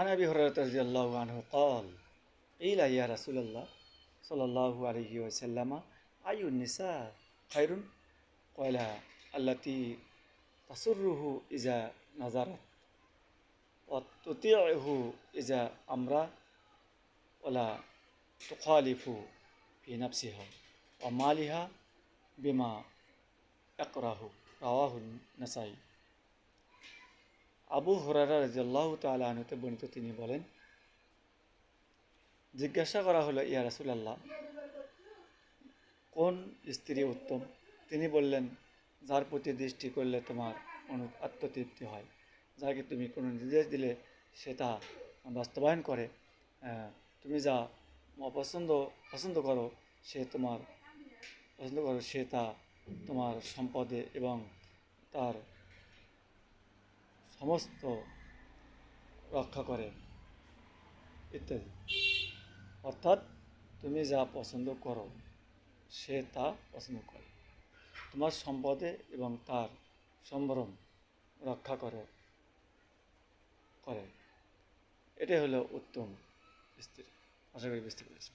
عن أبي هريرة رضي الله عنه قال قيل يا رسول الله صلى الله عليه وسلم أي النساء خير قال التي تسره إذا نظرت وتطيعه إذا أمر ولا تخالف في نفسها ومالها بما يكره রাওয়াহু নাসাই। আবু হুরায়রা রাদিয়াল্লাহু তাআলা আনহু হতে বর্ণিত, তিনি বলেন, জিজ্ঞাসা করা হলো, ইয়া রাসূলুল্লাহ, কোন স্ত্রী উত্তম? তিনি বললেন, যার প্রতি দৃষ্টি করলে তোমার আত্মতৃপ্তি হয়, যাকে তুমি কোনো নির্দেশ দিলে সে তা বাস্তবায়ন করে, তুমি যা পছন্দ করো সে তা তোমার সম্পদে এবং তার সমস্ত রক্ষা করে ইত্যাদি। অর্থাৎ তুমি যা পছন্দ করো সে তা পছন্দ করে, তোমার সম্পদে এবং তার সম্ভ্রম রক্ষা করে। এটাই হলো উত্তম স্ত্রী। আশা করি বুঝতে পেরেছি।